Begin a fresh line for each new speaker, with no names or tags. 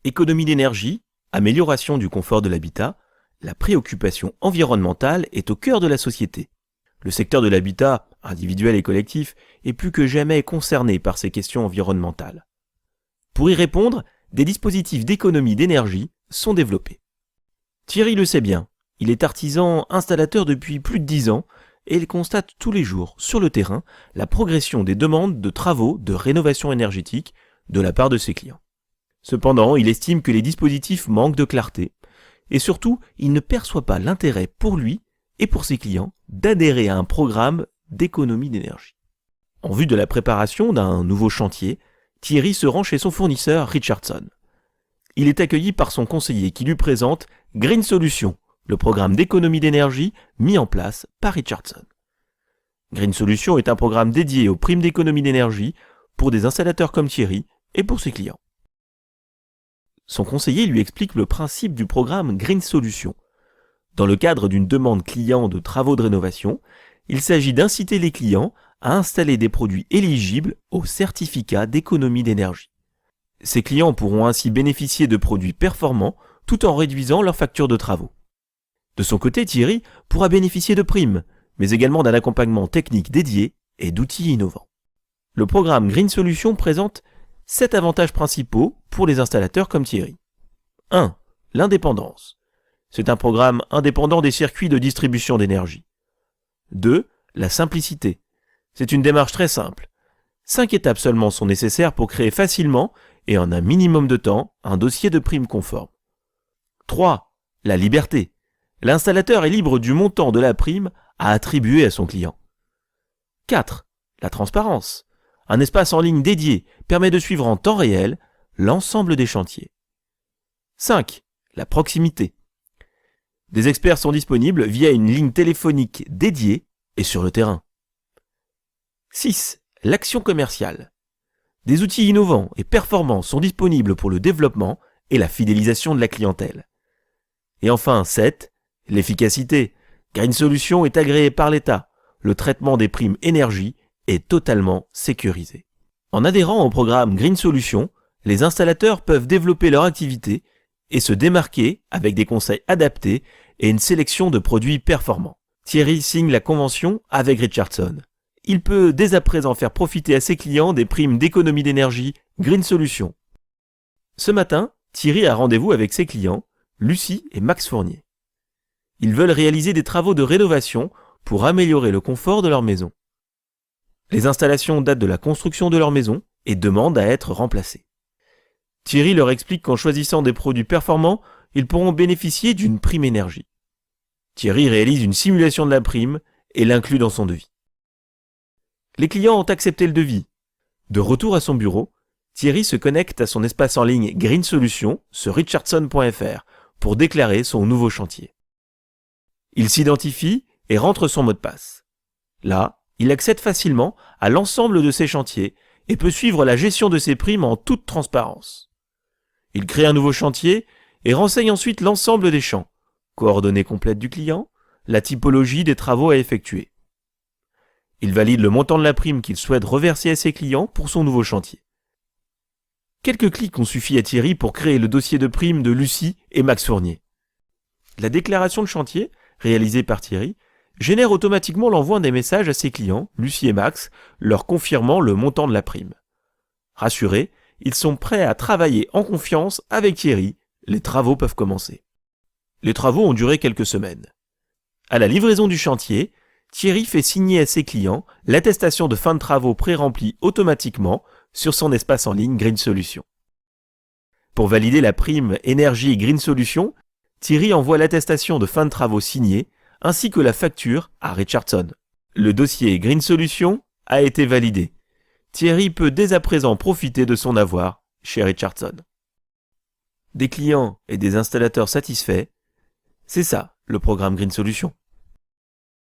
Économie d'énergie, amélioration du confort de l'habitat, la préoccupation environnementale est au cœur de la société. Le secteur de l'habitat, individuel et collectif, est plus que jamais concerné par ces questions environnementales. Pour y répondre, des dispositifs d'économie d'énergie sont développés. Thierry le sait bien, il est artisan installateur depuis plus de 10 ans et il constate tous les jours, sur le terrain, la progression des demandes de travaux de rénovation énergétique de la part de ses clients. Cependant, il estime que les dispositifs manquent de clarté et surtout, il ne perçoit pas l'intérêt pour lui et pour ses clients d'adhérer à un programme d'économie d'énergie. En vue de la préparation d'un nouveau chantier, Thierry se rend chez son fournisseur Richardson. Il est accueilli par son conseiller qui lui présente Green Solutions, le programme d'économie d'énergie mis en place par Richardson. Green Solutions est un programme dédié aux primes d'économie d'énergie pour des installateurs comme Thierry et pour ses clients. Son conseiller lui explique le principe du programme Green Solutions. Dans le cadre d'une demande client de travaux de rénovation, il s'agit d'inciter les clients à installer des produits éligibles au certificat d'économie d'énergie. Ces clients pourront ainsi bénéficier de produits performants tout en réduisant leur facture de travaux. De son côté, Thierry pourra bénéficier de primes, mais également d'un accompagnement technique dédié et d'outils innovants. Le programme Green Solutions présente 7 avantages principaux pour les installateurs comme Thierry. 1. L'indépendance. C'est un programme indépendant des circuits de distribution d'énergie. 2. La simplicité. C'est une démarche très simple. 5 étapes seulement sont nécessaires pour créer facilement et en un minimum de temps un dossier de prime conforme. 3. La liberté. L'installateur est libre du montant de la prime à attribuer à son client. 4. La transparence. Un espace en ligne dédié permet de suivre en temps réel l'ensemble des chantiers. 5. La proximité. Des experts sont disponibles via une ligne téléphonique dédiée et sur le terrain. 6. L'action commerciale. Des outils innovants et performants sont disponibles pour le développement et la fidélisation de la clientèle. Et enfin 7. L'efficacité. Green Solutions est agréé par l'État. Le traitement des primes énergie est totalement sécurisé. En adhérant au programme Green Solutions, les installateurs peuvent développer leur activité et se démarquer avec des conseils adaptés et une sélection de produits performants. Thierry signe la convention avec Richardson. Il peut dès à présent faire profiter à ses clients des primes d'économie d'énergie Green Solutions. Ce matin, Thierry a rendez-vous avec ses clients, Lucie et Max Fournier. Ils veulent réaliser des travaux de rénovation pour améliorer le confort de leur maison. Les installations datent de la construction de leur maison et demandent à être remplacées. Thierry leur explique qu'en choisissant des produits performants, ils pourront bénéficier d'une prime énergie. Thierry réalise une simulation de la prime et l'inclut dans son devis. Les clients ont accepté le devis. De retour à son bureau, Thierry se connecte à son espace en ligne Green Solutions sur richardson.fr pour déclarer son nouveau chantier. Il s'identifie et rentre son mot de passe. Là, il accède facilement à l'ensemble de ses chantiers et peut suivre la gestion de ses primes en toute transparence. Il crée un nouveau chantier et renseigne ensuite l'ensemble des champs, coordonnées complètes du client, la typologie des travaux à effectuer. Il valide le montant de la prime qu'il souhaite reverser à ses clients pour son nouveau chantier. Quelques clics ont suffi à Thierry pour créer le dossier de prime de Lucie et Max Fournier. La déclaration de chantier, réalisée par Thierry, génère automatiquement l'envoi des messages à ses clients, Lucie et Max, leur confirmant le montant de la prime. Rassurés, ils sont prêts à travailler en confiance avec Thierry. Les travaux peuvent commencer. Les travaux ont duré quelques semaines. À la livraison du chantier, Thierry fait signer à ses clients l'attestation de fin de travaux pré-remplie automatiquement sur son espace en ligne Green Solutions. Pour valider la prime énergie Green Solutions, Thierry envoie l'attestation de fin de travaux signée ainsi que la facture à Richardson. Le dossier Green Solutions a été validé. Thierry peut dès à présent profiter de son avoir chez Richardson. Des clients et des installateurs satisfaits, c'est ça le programme Green Solutions.